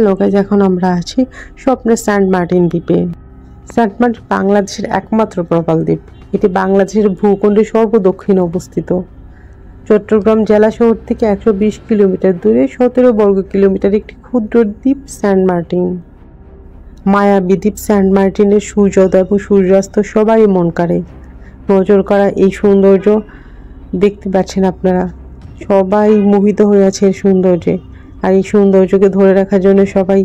Hello guys, এখন আমরা আছি স্বপ্নের সেন্ট মার্টিন দ্বীপে। সেন্ট মার্টিন বাংলাদেশের একমাত্র প্রবাল দ্বীপ। এটি বাংলাদেশের ভূখণ্ডের সর্বদক্ষিণে অবস্থিত। চট্টগ্রাম জেলা শহর থেকে 120 কিলোমিটার দূরে 17 বর্গ কিলোমিটার একটি ক্ষুদ্র দ্বীপ সেন্ট মার্টিন। মায়াবী দ্বীপ সেন্ট মার্টিনের সূর্যোদয় এবং সূর্যাস্ত সবারই মন কাড়ে। নজর করা এই সৌন্দর্য দেখতে পাচ্ছেন আপনারা, সবাই মোহিত হয়ে আছে এর সৌন্দর্যে। আর এই সৌন্দর্যকে ধরে রাখার জন্য সবাই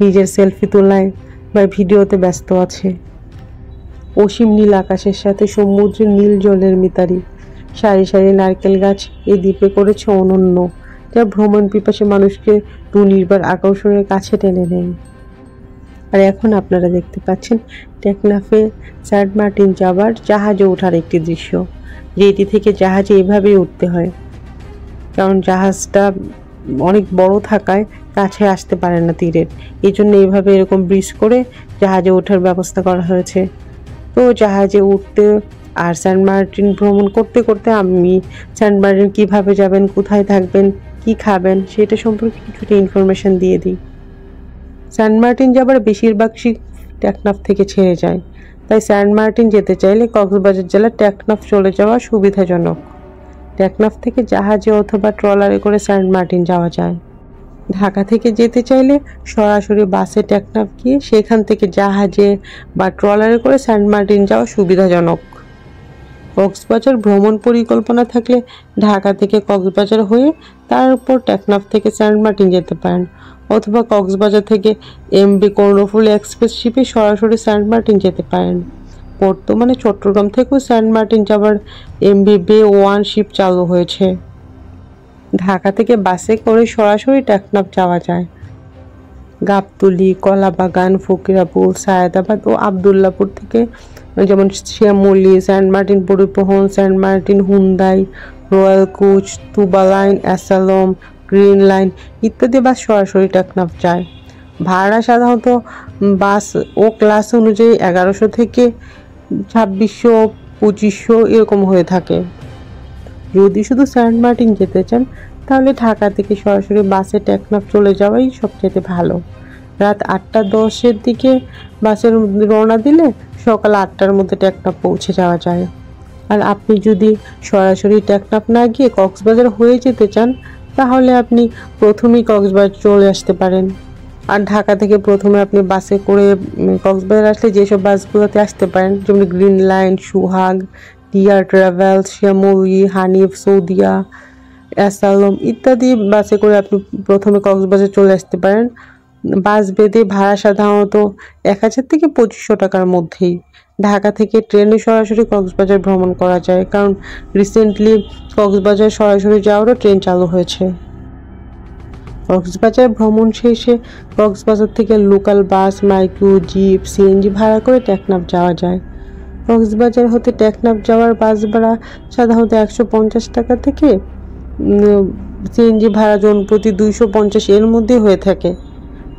নিজের সেলফি তোলায় বা ভিডিওতে ব্যস্ত আছে। অসীম নীল আকাশের সাথে সমুদ্রের নীল জলের মিতারি, সারি সারি নারকেল গাছ এই দ্বীপে করেছে অনন্য, যা ভ্রমণ পিপাসী মানুষকে দুর্নির্বার আকর্ষণের কাছে টেনে নেয়। আর এখন আপনারা দেখতে পাচ্ছেন টেকনাফে সেন্ট মার্টিন যাবার জাহাজে ওঠার একটি দৃশ্য, যেটি থেকে জাহাজে এভাবেই উঠতে হয়, কারণ জাহাজটা অনেক বড় থাকায় কাছে আসতে পারে না তীরের। এই জন্য এইভাবে এরকম ব্রিজ করে জাহাজে ওঠার ব্যবস্থা করা হয়েছে। তো জাহাজে উঠতে আর সেন্ট মার্টিন ভ্রমণ করতে করতে আমি সেন্ট মার্টিন কীভাবে যাবেন, কোথায় থাকবেন, কি খাবেন সেটা সম্পর্কে কিছুটা ইনফরমেশন দিয়ে দিই। সেন্ট মার্টিন যাবার বেশিরভাগ শিপ টেকনাফ থেকে ছেড়ে যায়, তাই সেন্ট মার্টিন যেতে চাইলে কক্সবাজার জেলার টেকনাফ চলে যাওয়া সুবিধাজনক। টেকনাফ থেকে জাহাজে অথবা ট্রলারে করে সেন্ট মার্টিন যাওয়া যায়। ঢাকা থেকে যেতে চাইলে সরাসরি বাসে টেকনাফ গিয়ে সেখান থেকে জাহাজে বা ট্রলারে করে সেন্ট মার্টিন যাওয়া সুবিধাজনক। কক্সবাজার ভ্রমণ পরিকল্পনা থাকলে ঢাকা থেকে কক্সবাজার হয়ে তারপর টেকনাফ থেকে সেন্ট মার্টিন যেতে পারেন, অথবা কক্সবাজার থেকে এমবি কর্ণফুলী এক্সপ্রেস শিপে সরাসরি সেন্ট মার্টিন যেতে পারেন। বর্তমানে চট্টগ্রাম থেকেও সেন্ট মার্টিন যাবার এমবি বে 1 শিপ চালু হয়েছে। ঢাকা থেকে বাসে করে সরাসরি টেকনাফ যাওয়া যায়। গাবতলী, কলাবাগান, ফকিরাপুর, সায়েদাবাদ ও আবদুল্লাপুর থেকে যেমন Shyamoli, Saint Martin Paribahan, Saint Martin Hyundai, Royal Coach, Tuba Line, অ্যাসালম, গ্রিন লাইন ইত্যাদি বাস সরাসরি টেকনাফ যায়। ভাড়া সাধারণত বাস ও ক্লাস অনুযায়ী 1100 থেকে 2600, 2500 এরকম হয়ে থাকে। যদি শুধু সেন্ট মার্টিন যেতে চান তাহলে ঢাকা থেকে সরাসরি বাসে টেকনাফ চলে যাওয়াই সবচেয়ে ভালো। রাত 8টা-10 দিকে বাসের রওনা দিলে সকাল 8টার মধ্যে টেকনাফ পৌঁছে যাওয়া যায়। আর আপনি যদি সরাসরি টেকনাফ না গিয়ে কক্সবাজার হয়ে যেতে চান তাহলে আপনি প্রথমেই কক্সবাজার চলে আসতে পারেন। আর ঢাকা থেকে প্রথমে আপনি বাসে করে কক্সবাজার আসলে যেসব বাসগুলোতে আসতে পারেন, যেমন Green Line, Sohag, Dear Travels, Shyamoli, Hanif, Saudia, অ্যাসালম ইত্যাদি বাসে করে আপনি প্রথমে কক্সবাজার চলে আসতে পারেন। বাস বেঁধে ভাড়া সাধারণত 1000 থেকে 2500 টাকার মধ্যেই। ঢাকা থেকে ট্রেনে সরাসরি কক্সবাজার ভ্রমণ করা যায়, কারণ রিসেন্টলি কক্সবাজার সরাসরি যাওয়ারও ট্রেন চালু হয়েছে। কক্সবাজার ভ্রমণ শেষে কক্সবাজার থেকে local bus, micro, jeep, CNG ভাড়া করে টেকনাফ যাওয়া যায়। কক্সবাজার হতে টেকনাফ যাওয়ার বাস ভাড়া সাধারণত 150 টাকা থেকে সিএনজি ভাড়া জনপ্রতি 250 এর মধ্যে হয়ে থাকে।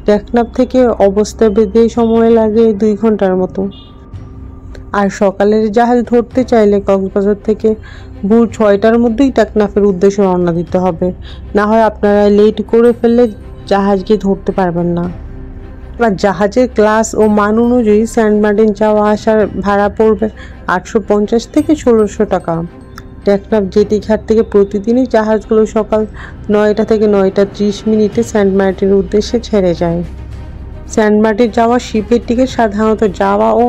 টেকনাফ থেকে অবস্থা বেঁধে সময় লাগে 2 ঘন্টার মতো। আর সকালের জাহাজ ধরতে চাইলে কক্সবাজার থেকে ভোর 6টার মধ্যেই টেকনাফের উদ্দেশ্যে রওনা দিতে হবে, না হয় আপনারা লেট করে ফেললে জাহাজকে ধরতে পারবেন না। আর জাহাজের ক্লাস ও মান অনুযায়ী সেন্ট মার্টিন যাওয়া আসার ভাড়া পড়বে 850 থেকে 1600 টাকা। টেকনাফ জেটি ঘাট থেকে প্রতিদিনই জাহাজগুলো সকাল 9টা থেকে 9টা30 সেন্ট মার্টিনের উদ্দেশ্যে ছেড়ে যায়। সেন্ট মার্টিন যাওয়া শিপের টিকিট সাধারণত যাওয়া ও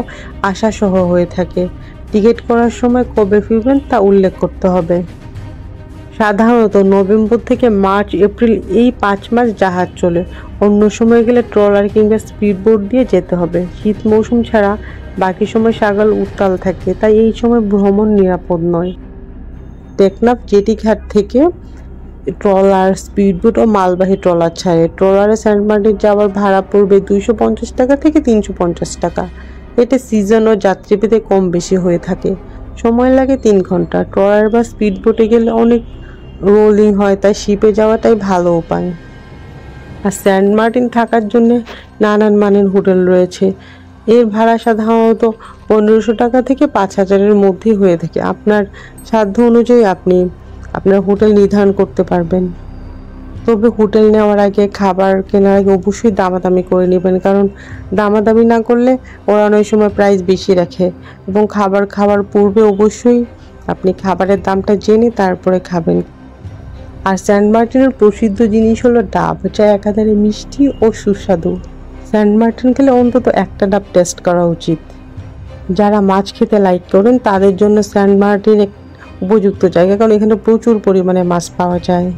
আসা সহ হয়ে থাকে। টিকিট করার সময় কবে ফিরবেন তা উল্লেখ করতে হবে। সাধারণত নভেম্বর থেকে মার্চ, এপ্রিল এই 5 মাস জাহাজ চলে। অন্য সময় গেলে ট্রলার কিংবা স্পিড বোট দিয়ে যেতে হবে। শীত মৌসুম ছাড়া বাকি সময় সাগর উত্তাল থাকে, তাই এই সময় ভ্রমণ নিরাপদ নয়। টেকনাফ জেটি ঘাট থেকে ট্রলার, স্পিডবোট ও মালবাহী ট্রলার ছাড়ে। ট্রলারে সেন্ট মার্টিন যাওয়ার ভাড়া পড়বে 250 টাকা থেকে 350 টাকা। এটা সিজন ও যাত্রীভেদে কম বেশি হয়ে থাকে। সময় লাগে 3 ঘন্টা। ট্রলার বা স্পিডবোটে গেলে অনেক রোলিং হয়, তাই শিপে যাওয়াটাই ভালো উপায়। আর সেন্ট মার্টিন থাকার জন্য নানান মানের হোটেল রয়েছে। এর ভাড়া সাধারণত 1500 টাকা থেকে 5000-এর মধ্যেই হয়ে থাকে। আপনার সাধ্য অনুযায়ী আপনি আপনার হোটেল নির্ধারণ করতে পারবেন। তবে হোটেল নেওয়ার আগে, খাবার কেনার আগে অবশ্যই দামাদামি করে নেবেন, কারণ দামাদামি না করলে ওরা অনেক সময় প্রাইস বেশি রাখে। এবং খাবার খাওয়ার পূর্বে অবশ্যই আপনি খাবারের দামটা জেনে তারপরে খাবেন। আর সেন্ট মার্টিনের প্রসিদ্ধ জিনিস হলো ডাব, যা একাধারে মিষ্টি ও সুস্বাদু। সেন্ট মার্টিন গেলে অন্তত একটা ডাব টেস্ট করা উচিত। যারা মাছ খেতে লাইক করেন তাদের জন্য সেন্ট মার্টিন এক উপযুক্ত জায়গা, কারণ এখানে প্রচুর পরিমাণে মাছ পাওয়া যায়।